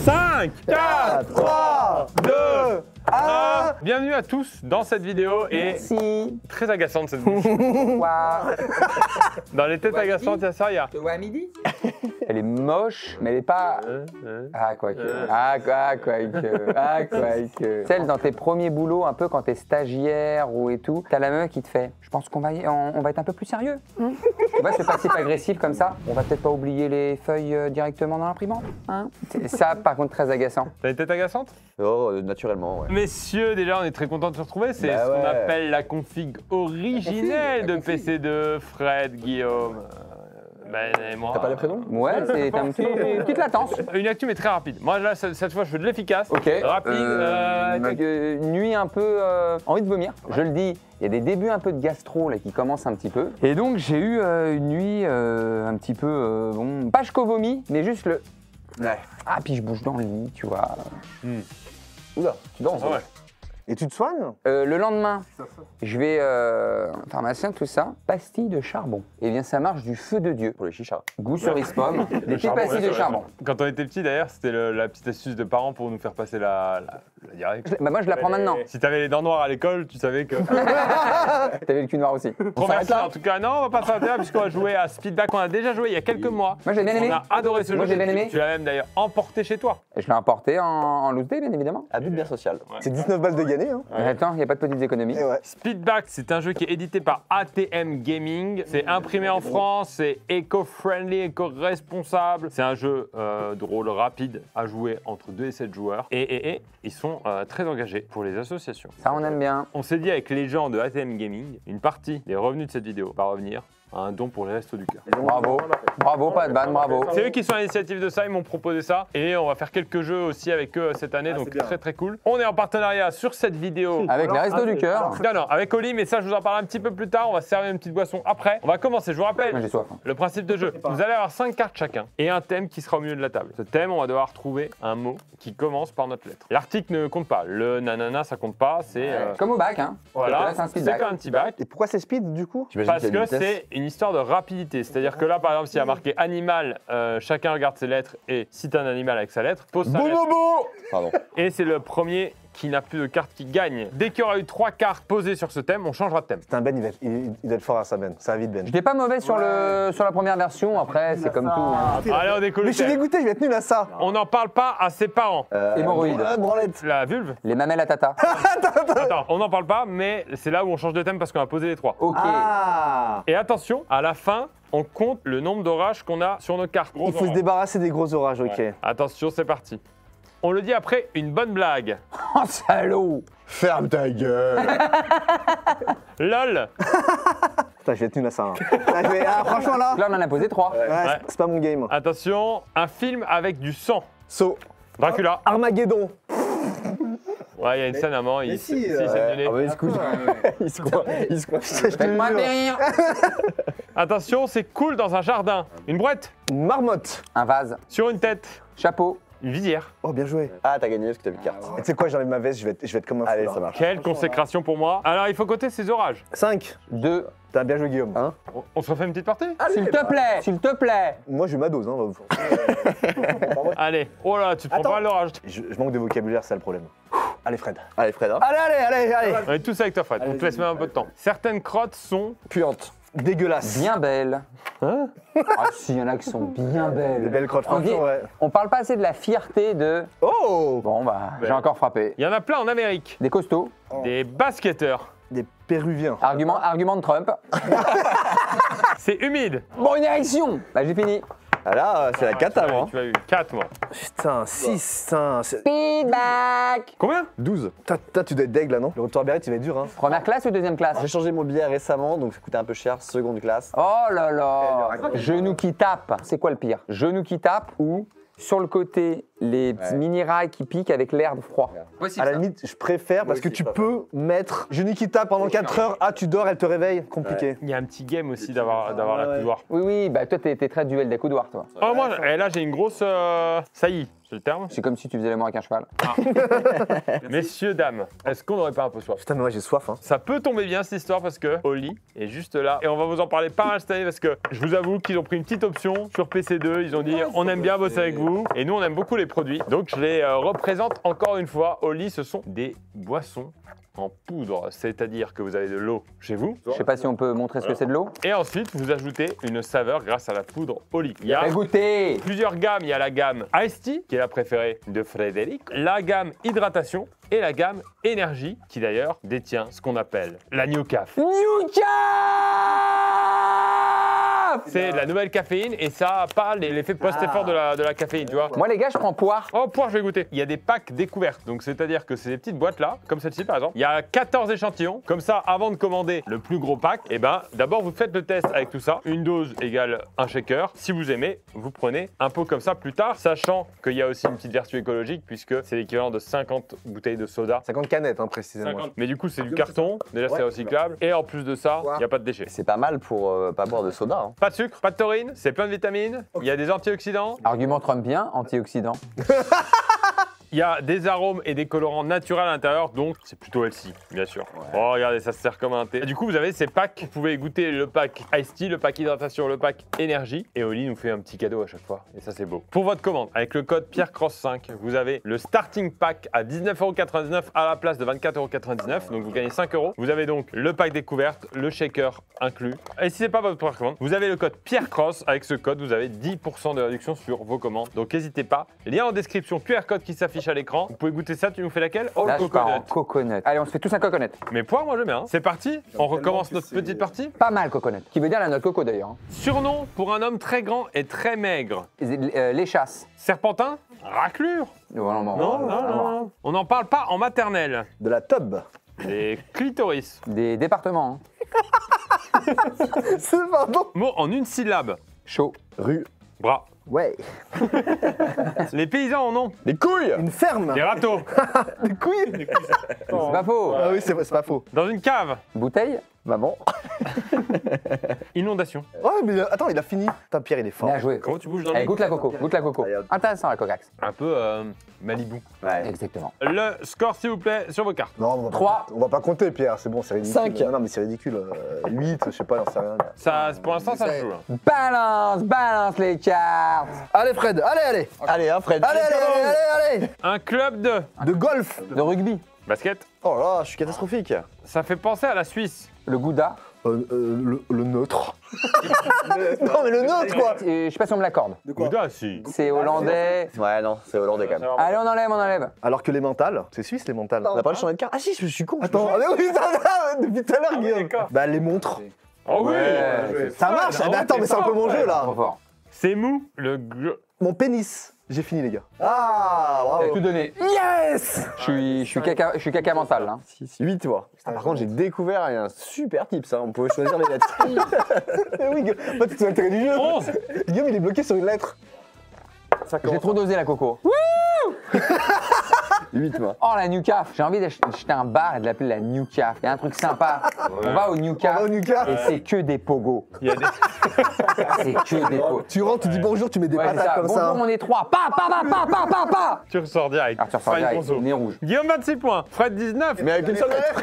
5, 4, 3, 2, 1. Bienvenue à tous dans cette vidéo et Merci. très agaçante cette bouche. Dans les têtes agaçantes, il y a ça, il y a. Tu vois à midi? Elle est moche, mais elle est pas. Ah, quoique. Celle dans tes premiers boulots, un peu quand t'es stagiaire ou et tout, t'as la meuf qui te fait. Je pense qu'on va être un peu plus sérieux. Tu vois, c'est passif-agressif comme ça. On va peut-être pas oublier les feuilles directement dans l'imprimante. Hein, ça, par contre, très agaçant. T'as les têtes agaçantes? Oh, naturellement, ouais. Messieurs, déjà, on est très content de se retrouver. C'est Bah ce qu'on ouais. appelle la config originelle de PC2, Fred, Guillaume. Ben et moi. T'as pas les prénoms? Ouais, c'est un petit une petite latence. Une actu mais très rapide. Moi là cette fois je veux de l'efficace. Ok. Rapide. Nuit un peu envie de vomir. Je le dis, il y a des débuts un peu de gastro là qui commencent un petit peu. Et donc j'ai eu une nuit un petit peu bon, pas jusqu'au vomi, mais juste le. Ouais. Ah puis je bouge dans le lit, tu vois. Oula, tu danses. Ah ouais. Et tu te soignes? Le lendemain, je vais pharmacien tout ça, pastilles de charbon. Et bien ça marche du feu de Dieu. Pour les chichas. Goût cerise pomme, des petites pastilles de charbon. Quand on était petit d'ailleurs, c'était la petite astuce de parents pour nous faire passer la diarrhée. Bah moi je la prends maintenant. Si t'avais les dents noires à l'école, tu savais que. T'avais le cul noir aussi. Bon, merci, en tout cas, non, on va pas s'arrêter là puisqu'on va jouer à Speedback. On a déjà joué il y a quelques mois. Moi j'ai bien aimé. On a adoré ce jeu. Moi j'ai bien aimé. Tu l'as même d'ailleurs emporté chez toi. Je l'ai emporté en loose day bien évidemment. À but bien social. C'est 19 balles de gagner, hein. Attends, il n'y a pas de petites économies. Et ouais. Speedback, c'est un jeu qui est édité par ATM Gaming. C'est imprimé en France, c'est éco-friendly, éco-responsable. C'est un jeu de rôle rapide à jouer entre 2 et 7 joueurs. Et ils sont très engagés pour les associations. Ça on aime bien. On s'est dit avec les gens de ATM Gaming, une partie des revenus de cette vidéo va revenir à un don pour les Restos du Cœur. Bravo, bravo, pas de vanne, bravo. C'est eux qui sont à l'initiative de ça, ils m'ont proposé ça. Et on va faire quelques jeux aussi avec eux cette année, donc très très cool. On est en partenariat sur cette vidéo. Avec les restos du cœur. Non, avec Oli, mais ça je vous en parle un petit peu plus tard. On va se servir une petite boisson après. On va commencer, je vous Moi rappelle j'ai soif. le principe de jeu. Vous allez avoir 5 cartes chacun et un thème qui sera au milieu de la table. Ce thème, on va devoir trouver un mot qui commence par notre lettre. L'article ne compte pas. Le nanana, ça compte pas. C'est Comme au bac, hein. voilà, Là, c'est un c'est speed back. comme un petit bac. Et pourquoi c'est speed du coup? Parce que c'est une histoire de rapidité. C'est-à-dire que là, par exemple, s'il y a marqué animal, chacun regarde ses lettres et cite un animal avec sa lettre, pose sa lettre. Pardon. Et c'est le premier qui n'a plus de cartes qui gagne. Dès qu'il y aura eu 3 cartes posées sur ce thème, on changera de thème. Putain, Ben, il doit être fort à ça, Ben. Ça va vite, Ben. J'étais pas mauvais sur la première version, après c'est comme tout. Hein. Allez, on décolle Mais le je suis thème. dégoûté, je vais être nul à ça. On n'en parle pas à ses parents. Hémorroïdes. Branlette. La vulve. Les mamelles à tata. Attends, on n'en parle pas, mais c'est là où on change de thème parce qu'on a posé les 3. Ok. Ah. Et attention, à la fin, on compte le nombre d'orages qu'on a sur nos cartes. Il faut se débarrasser des gros orages, ok. Ouais. Attention, c'est parti. On le dit après une bonne blague. Oh salaud. Ferme ta gueule. LOL. Putain, je vais être nul à ça. Hein. Franchement, là. Là on en a posé 3. Ouais, c'est pas mon game. Attention, un film avec du sang. So. Dracula. Armageddon. Ouais, il y a une scène à un moment, il si, s'est donné. Ah bah, il se couche. Il se couche. Faites-moi rire. Attention, c'est cool dans un jardin. Une brouette. Marmotte. Un vase. Sur une tête. Chapeau. Une visière. Oh, bien joué. Ah, t'as gagné parce que t'as vu carte. Et tu sais quoi, j'enlève ma veste, je vais être comme un fou. Allez, là. ça marche. Quelle consécration pour moi. Alors, il faut compter ces orages. 5. 2. T'as bien joué, Guillaume. Hein? On se refait une petite partie. S'il te plaît. S'il te plaît. Moi, j'ai ma dose. Hein. Allez. Oh là, tu te prends Attends. pas l'orage. Je manque de vocabulaire, c'est ça le problème. Allez, Fred. Allez, Fred, hein. Allez. On est tous avec toi, Fred. On te laisse même un peu de temps. Certaines crottes sont. Puante. Dégueulasse. Bien belle. Hein? Ah si, il y en a qui sont bien Des belles. belles crottes, On dit- franchement, ouais. On parle pas assez de la fierté de. Oh. Bon bah, j'ai encore frappé. Il y en a plein en Amérique. Des costauds. Des basketteurs. Des Péruviens. Argument de Trump. C'est humide. Bon, une érection. Bah j'ai fini. Ah là, c'est la cata, moi. Tu as eu 4 mois. Putain, 6, putain. Feedback. Combien? 12. Putain, tu dois être deg là, non? Le retour à Biarritz, il va être dur, hein. Première classe ou deuxième classe? J'ai changé mon billet récemment, donc ça coûtait un peu cher. Seconde classe. Oh là là. Genou qui tape. C'est quoi le pire? Genou qui tape ou sur le côté les petits mini-rails qui piquent avec l'air froid? À la limite, je préfère parce que aussi, tu je peux mettre genou qui tape pendant 4 heures. Ah, tu dors, elle te réveille. Compliqué. Il y a un petit game aussi d'avoir la coudoir. Oui, bah toi t'es très duel des coudoirs toi. Oh, moi, et là, j'ai une grosse saillie. C'est le terme. C'est comme si tu faisais l'amour avec un cheval. Messieurs, dames, est-ce qu'on n'aurait pas un peu soif? Putain, mais moi j'ai soif. Hein. Ça peut tomber bien cette histoire parce que Oli est juste là et on va vous en parler pas mal cette année parce que je vous avoue qu'ils ont pris une petite option sur PC2. Ils ont dit on aime bien bosser avec vous et nous on aime beaucoup les produits. Donc je les représente encore une fois. Oli, ce sont des boissons en poudre, c'est-à-dire que vous avez de l'eau chez vous Je sais pas si on peut montrer ce que c'est de l'eau. et ensuite vous ajoutez une saveur grâce à la poudre Oli. Il y a Fais goûter. plusieurs gammes. Il y a la gamme Ice Tea qui est la préférée de Frédéric, la gamme Hydratation et la gamme Énergie qui d'ailleurs détient ce qu'on appelle la New Caf. Nuka. C'est de la nouvelle caféine et ça n'a pas l'effet post-effort de la caféine, tu vois. Moi les gars, je prends poire. Oh, poire, je vais goûter. Il y a des packs découvertes, donc c'est-à-dire que c'est des petites boîtes là, comme celle-ci par exemple. Il y a 14 échantillons. Comme ça, avant de commander le plus gros pack, eh ben, d'abord vous faites le test avec tout ça. Une dose égale un shaker. Si vous aimez, vous prenez un pot comme ça plus tard, sachant qu'il y a aussi une petite vertu écologique puisque c'est l'équivalent de 50 bouteilles de soda. 50 canettes, hein, précisément. 50. Mais du coup, c'est du carton. Déjà, c'est recyclable. Et en plus de ça, il n'y a pas de déchets. C'est pas mal pour pas boire de soda. Hein. Pas de sucre, pas de taurine, c'est plein de vitamines. Il y a des antioxydants. Argument trumpien, antioxydant. Il y a des arômes et des colorants naturels à l'intérieur, donc c'est plutôt healthy, bien sûr. Oh, regardez, ça se sert comme un thé. Et du coup, vous avez ces packs. Vous pouvez goûter le pack Ice Tea, le pack Hydratation, le pack Énergie. Et Oli nous fait un petit cadeau à chaque fois. Et ça, c'est beau. Pour votre commande, avec le code PierreCross5, vous avez le starting pack à 19,99€ à la place de 24,99€. Donc vous gagnez 5 €. Vous avez donc le pack découverte, le shaker inclus. Et si c'est pas votre première commande, vous avez le code PierreCross. Avec ce code, vous avez 10% de réduction sur vos commandes. Donc n'hésitez pas. Lien en description, QR code qui s'affiche à l'écran. Vous pouvez goûter ça, tu nous fais laquelle? Oh, Là, le je pars en coconut. coconut. Allez, on se fait tous un coconut. Mais poire, moi j'aime bien. C'est parti, on recommence notre petite partie. Pas mal coconut. Qui veut dire la noix de coco d'ailleurs. Hein. Surnom pour un homme très grand et très maigre. Les chasses. Serpentin? Raclure? Non. On n'en parle pas en maternelle. De la tub. Les clitoris. Des départements. Hein. C'est pardon. Mot en une syllabe. Chaud. Rue. Bras. Ouais. Les paysans en ont. Des couilles. Une ferme. Des râteaux. Des couilles. C'est pas faux. Ah oui, c'est pas faux. Dans une cave. Bouteille. Maman. Inondation. Ouais, mais attends, il a fini. Putain, Pierre, il est fort. Bien joué. Comment tu bouges dans Allez, les... goûte la coco. Goûte la coco. Allez, hop. Intéressant la cocax. Un peu Malibu. Ouais. Exactement. Le score s'il vous plaît sur vos cartes. Non, on va 3. On va pas compter, Pierre, c'est bon, c'est ridicule. 5. Non, mais c'est ridicule. 8, je sais pas, j'en sais rien. Ça, pour l'instant, ça se joue. Hein. Balance les cartes. Allez, Fred, allez. Allez, hein, Fred. Allez. Un club de De golf. De rugby. basket. Oh là, je suis catastrophique. Ça fait penser à la Suisse. Le Gouda. Le neutre. Non, mais le neutre, quoi. Je sais pas si on me l'accorde. Gouda, si. C'est hollandais. Ouais, non, c'est hollandais quand même. Allez, on enlève. Alors que les mentales, c'est suisse, les mentales. On n'a pas le changer de carte. Ah si, je suis con. Attends, mais oui, ça va, depuis tout à l'heure, Guillaume. Bah, les montres. Oh oui. Ouais, Ça marche. Mais attends, mais c'est un peu mon jeu, là. Trop fort. C'est mou. Mon pénis. J'ai fini, les gars. Ah, T'as bravo. tout donné. Yes. Je suis caca mental. Hein. 8, tu vois. Par contre, j'ai découvert un super type, ça. On pouvait choisir les lettres. Oui, Guillaume. Bah, tu te l'intérêt du jeu. 11. Guillaume, il est bloqué sur une lettre. J'ai trop dosé la coco. 8, moi. Oh la New Caf. J'ai envie d'acheter un bar et de l'appeler la New Caf. Il y a un truc sympa. On va au New Caf. au New Caf. Et c'est que des pogos. Il y a des... C'est que des pogos. Tu rentres, tu dis bonjour, tu mets des Ouais, c'est patates ça. comme Bonjour, ça. on est trois. Pa. Tu ressors direct. Ah, tu ressors Fine direct. conso. Nez rouge. Guillaume 26 points. Fred 19. Mais avec une seule lettre.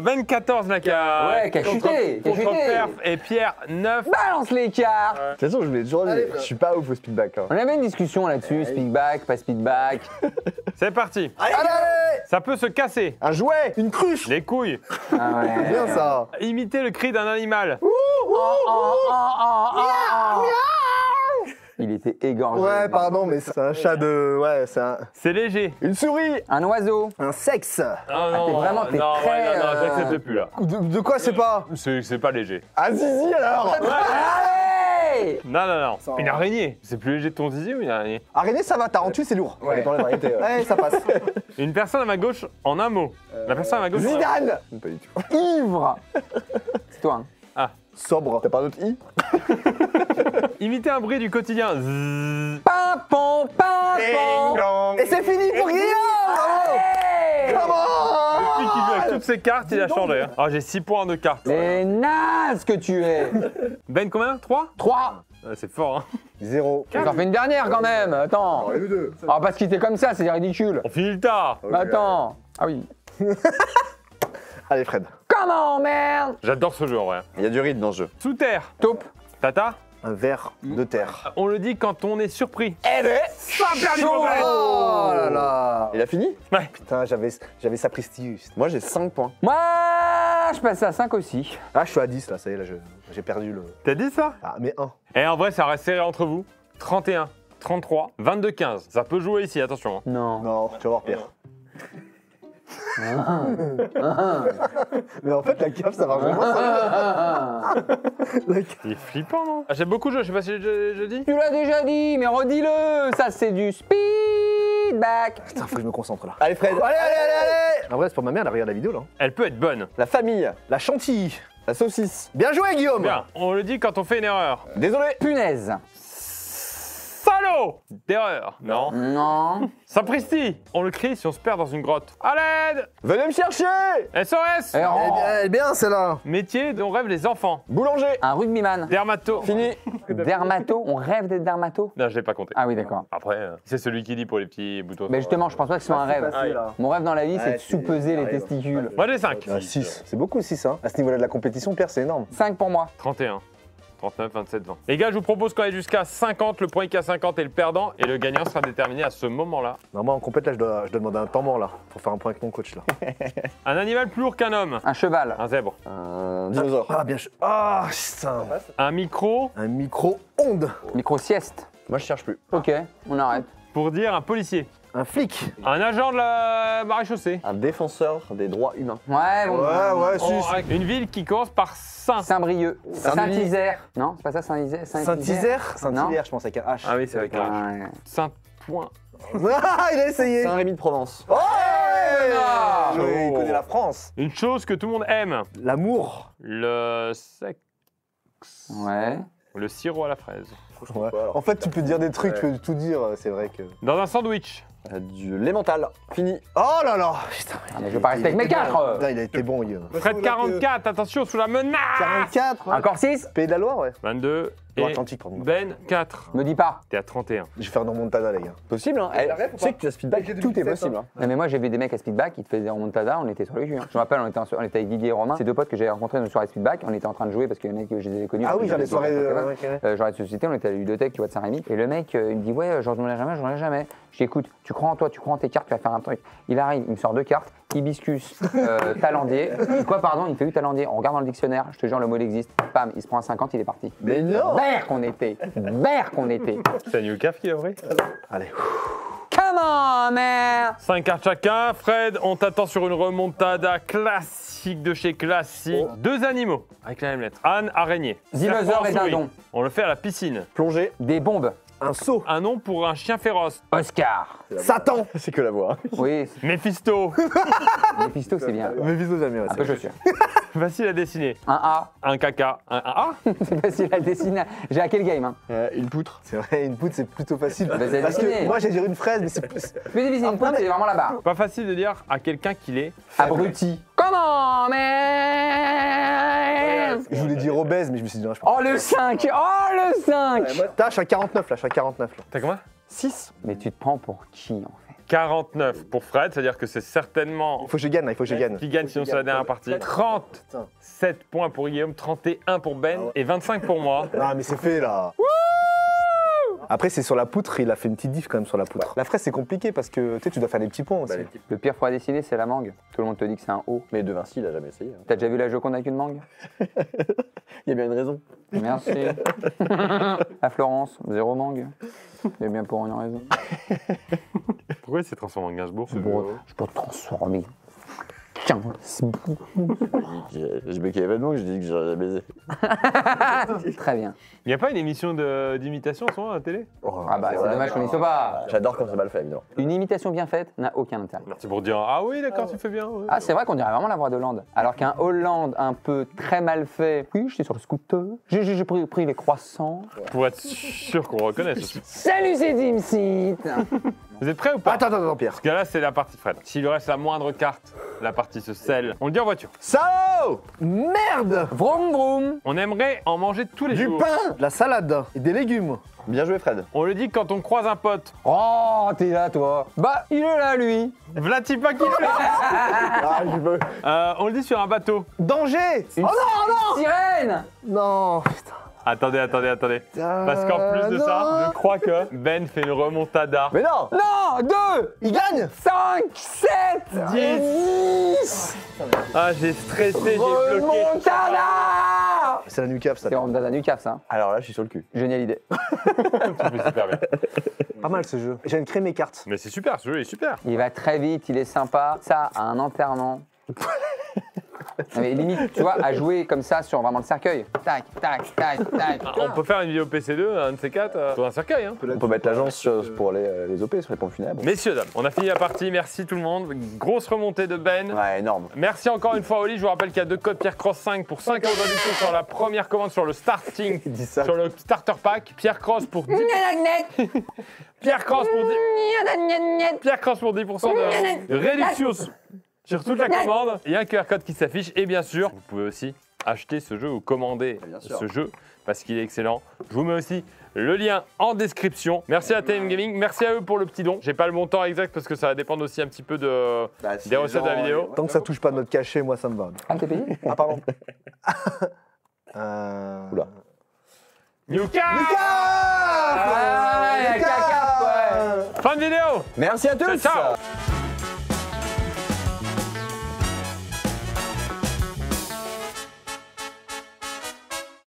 Ben 14 la carte. Ouais, qui a chuté. Contre Perf et Pierre 9. Balance les cartes. De toute façon, je voulais toujours dire, je suis pas ouf au speedback. Hein. On avait une discussion là-dessus. Speakback, pas speakback. C'est parti. Allez. Ça peut se casser. Un jouet. Une cruche. Les couilles. Ah ouais. Bien ça. Imiter le cri d'un animal. Il était égorgé. Ouais, pardon, mais c'est un chat de... Ouais, c'est un... C'est léger. Une souris. Un oiseau. Un sexe. Ah non, t'es vraiment- t'es non, très, ouais, non, j'accepte plus là. De quoi c'est pas? C'est pas léger. Un zizi alors. Allez. Non. Une araignée. C'est plus léger de ton zizi ou une araignée? Araignée, ça va, t'as rendu, c'est lourd. Ça dépend des variétés. Ouais, ça passe. Une personne à ma gauche en un mot. La personne à ma gauche. Zidane. Pas du tout. Ivre. C'est toi. Hein. Sobre. T'as pas un autre i? Imiter un bruit du quotidien. Zzzz. Pimpon. Et c'est fini pour Guillaume. Hey. Depuis qu'il joue avec toutes ses cartes, il a changé. Hein. Ah, j'ai 6 points de cartes. Les nazes que tu es. Ben combien? 3? 3. C'est fort, hein. 0. On en fait une dernière quand même. Attends. Allez, 2. On va pas se quitter comme ça, c'est ridicule. On finit le tard. Mais attends. Ah oui. Allez, Fred. Comment, merde? J'adore ce jeu en vrai. Il y a du rythme dans ce jeu. Sous terre. Taupe. Tata, Un verre de terre. on le dit quand on est surpris. Ça a perdu Oh là là. Il a fini? Ouais. Putain, j'avais ça prestigieux. Moi, j'ai 5 points. Moi, je passe à 5 aussi. Ah, je suis à 10 là, ça y est, là, j'ai perdu le. T'as dit ça? Ah, mais 1. Et en vrai, ça reste serré entre vous. 31, 33, 22, 15. Ça peut jouer ici, attention. hein. Non. Non, tu vas voir pire. Mais en fait, la cave, ça marche vraiment. Il est flippant, non? Ah, j'aime beaucoup le jeu, je sais pas si je dis. Tu l'as déjà dit, mais redis-le. Ça, c'est du speedback. Putain, faut que je me concentre là. Allez, Fred. Allez. En vrai, c'est pour ma mère, elle regarde la vidéo là. Elle peut être bonne. La famille. La chantilly. La saucisse. Bien joué, Guillaume. Bien, on le dit quand on fait une erreur. Désolé. Punaise. Salaud d'erreur. Non. Non. Sapristi, on le crie si on se perd dans une grotte. À l'aide. Venez me chercher. SOS. Elle est bien celle-là. Métier dont rêvent les enfants. Boulanger. Un rugbyman. Dermato. Fini. Dermato. On rêve d'être dermato. Non, je l'ai pas compté. Ah oui, d'accord. Après, c'est celui qui dit pour les petits boutons. Mais justement, je pense pas que ce soit un rêve. Mon rêve dans la vie, c'est de sous-peser les testicules. Moi j'ai 5. 6. C'est beaucoup 6, hein. À ce niveau-là de la compétition, Pierre, c'est énorme. 5 pour moi. 31. 39, 27, 20. Les gars, je vous propose qu'on aille jusqu'à 50. Le point qui a 50 est le perdant. Et le gagnant sera déterminé à ce moment-là. Normalement, en compète, là, je dois demander un temps mort, là, pour faire un point avec mon coach, là. Un animal plus lourd qu'un homme. Un cheval. Un zèbre. Un dinosaure. Ah, bien. Ah, putain. Un micro Un micro-ondes. Micro-sieste. Moi, je cherche plus. Ok, on arrête. pour dire un policier. Un flic. Un agent de la maréchaussée. Un défenseur des droits humains. Ouais, bon. Ouais, Oh, une ville qui commence par Saint. Saint-Brieuc. Saint-Denis. Saint-Isère. Non, c'est pas ça, Saint-Isère. Saint-Isère. Saint-Hilaire, je pense, avec un H. Ah oui, c'est avec un H. Ouais. Saint-Point. Ah, il a essayé. Saint-Rémy de Provence. Oh, Ah. ouais, il connaît la France. Une chose que tout le monde aime. L'amour. Le sexe. Ouais. Le sirop à la fraise. Ouais. En fait, tu peux dire des trucs, tu peux tout dire, c'est vrai que... Dans un sandwich. Du lait mental. Fini. Oh là là. Putain, Ah, mais je veux pas rester avec mes 4. Putain, il a été bon, Guillaume. Fred 44, attention sous la menace. 44. Encore 6. Pays de la Loire, ouais. 22 et Loire-Atlantique, pardon. Ben 4. Me dis pas. T'es à 31. Je vais faire une remontada, les gars. Possible, hein. Tu sais que tu as speedback, tout est possible. Hein. Non, mais moi j'ai vu des mecs à Speedback, ils te faisaient des remontadas, on était sur le cul. hein. Je me rappelle, on était avec Didier et Romain, ces deux potes que j'avais rencontrés dans une soirée Speedback, on était en train de jouer parce qu'il y en a que je les ai connus. Ah oui, genre les soirées Genre de société, on était à la bibliothèque, tu vois, de Saint-Rémy. Et le mec, il me dit, ouais, je rejoindrai jamais. Je dis, écoute, tu crois en toi, tu crois en tes cartes, tu vas faire un truc. Il arrive, il me sort 2 cartes, hibiscus, talendier. Quoi, pardon, il fait oui, talendier. On regarde dans le dictionnaire, je te jure, le mot il existe. Pam, il se prend un 50, il est parti. Mais non. Berre qu'on était. C'est Newcaf qui a pris. Allez. Come on, man. 5 cartes chacun. Fred, on t'attend sur une remontada classique de chez classique. 2 animaux avec la même lettre. Anne, araignée. Dinosaure et Serpent, souris. dindon. On le fait à la piscine. Plongée. Des bombes. Un saut. Un nom pour un chien féroce. Oscar. Satan. C'est que la voix. Oui, Mephisto. Mephisto, c'est bien. Mes bisous jamais, ouais. Un peu chaussure. Facile à dessiner. Un A. Un caca. Un A. C'est facile à dessiner. J'ai hacké le game. Hein. Une poutre. C'est vrai, une poutre, c'est plutôt facile. Bah, c'est Parce dessiné. que moi, j'ai dit une fraise, mais c'est plus... Plus difficile, une pointe, c'est vraiment la barre. Pas facile de dire à quelqu'un qu'il est. Abruti. Comment, man? Je voulais dire obèse, mais je me suis dit, non, je pense. Oh, le 5. Oh, le 5. T'as, je suis à 49 là, je suis à 49 là. T'as combien? 6. Mais tu te prends pour qui, en fait? 49 pour Fred, c'est-à-dire que c'est certainement Il faut que je gagne, là, il faut que je gagne. qui gagne sinon c'est la dernière partie. 37 points pour Guillaume, 31 pour Ben et 25 pour moi. Ah, mais c'est fait là. Après, c'est sur la poutre, il a fait une petite diff quand même sur la poutre. La fraise, c'est compliqué parce que tu sais, tu dois faire des petits points aussi. Le pire pour à dessiner, c'est la mangue. Tout le monde te dit que c'est un O. Mais De Vinci, il a jamais essayé. hein. T'as déjà vu la Joconde avec une mangue? Il y a bien une raison. Merci. À Florence, 0 mangue. C'est bien pour une raison. Pourquoi il s'est transformé en Gainsbourg Je peux te transformer. 15 bouts. J'ai bloqué l'événement que je dis que j'aurais baisé. Très bien. Il n'y a pas une émission d'imitation en ce moment à la télé? Ah bah c'est dommage qu'on n'y soit pas. J'adore quand c'est mal fait, évidemment. Une imitation bien faite n'a aucun intérêt. C'est pour dire ah oui d'accord tu fais bien. Ouais. Ah c'est vrai qu'on dirait vraiment la voix d'Hollande. Alors qu'un Hollande un peu très mal fait. Oui, j'étais sur le scooter. J'ai pris les croissants. Pour être sûr qu'on reconnaisse. Salut c'est Dimsit. Vous êtes prêts ou pas? Attends, Pierre. Parce que là, c'est la partie Fred. S'il lui reste la moindre carte, la partie se scelle. On le dit en voiture. Salaud! Merde! Vroom vroom. On aimerait en manger tous les Du jours. pain, de la salade et des légumes. Bien joué, Fred. On le dit quand on croise un pote. Oh, t'es là, toi. Bah, il est là, lui. Vlati pas kiffé. Ah, je veux. On le dit sur un bateau. Danger! Une sirène. Non, putain. Attendez. Parce qu'en plus de ça, je crois que Ben fait une remontada. Mais non! Non, 2, Il gagne! 5, 7, 10. Ah, j'ai stressé, j'ai bloqué. Remontada. C'est la Nucap, ça. C'est en dans un Nucaf, ça. Alors là, je suis sur le cul. Géniale idée. Tu fais super bien. Pas mal ce jeu. J'ai créé mes cartes. Mais c'est super, ce jeu est super. Il va très vite, il est sympa. Ça, à un enterrement. Non, mais limite, tu vois, à jouer comme ça sur vraiment le cercueil. Tac, tac, tac, tac. On peut faire une vidéo PC2, un de ces quatre, sur un cercueil. Hein. On peut mettre l'agence pour les OP sur les pompes funèbres. Messieurs, dames, on a fini la partie. Merci tout le monde. Grosse remontée de Ben. Ouais, énorme. Merci encore une fois, Oli. Je vous rappelle qu'il y a 2 codes Pierre Cross 5 pour 5 € de réduction sur la première commande sur le starting, Il dit ça. sur le starter pack. Pierre Cross pour 10%. Pierre Cross pour 10%. Pierre Cross pour 10% de réduction sur toute la commande. Il y a un QR code qui s'affiche et bien sûr, vous pouvez aussi acheter ce jeu ou commander Bien sûr. ce jeu parce qu'il est excellent. Je vous mets aussi le lien en description. Merci à TM Gaming, merci à eux pour le petit don. J'ai pas le montant exact parce que ça va dépendre aussi un petit peu des recettes de la vidéo. Tant que ça touche pas notre cachet, moi ça me va. Ah, t'es payé? Ah, pardon. Oula. Nuka Ah, il y a caca, ouais. Fin de vidéo. Merci à tous! Ciao, ciao.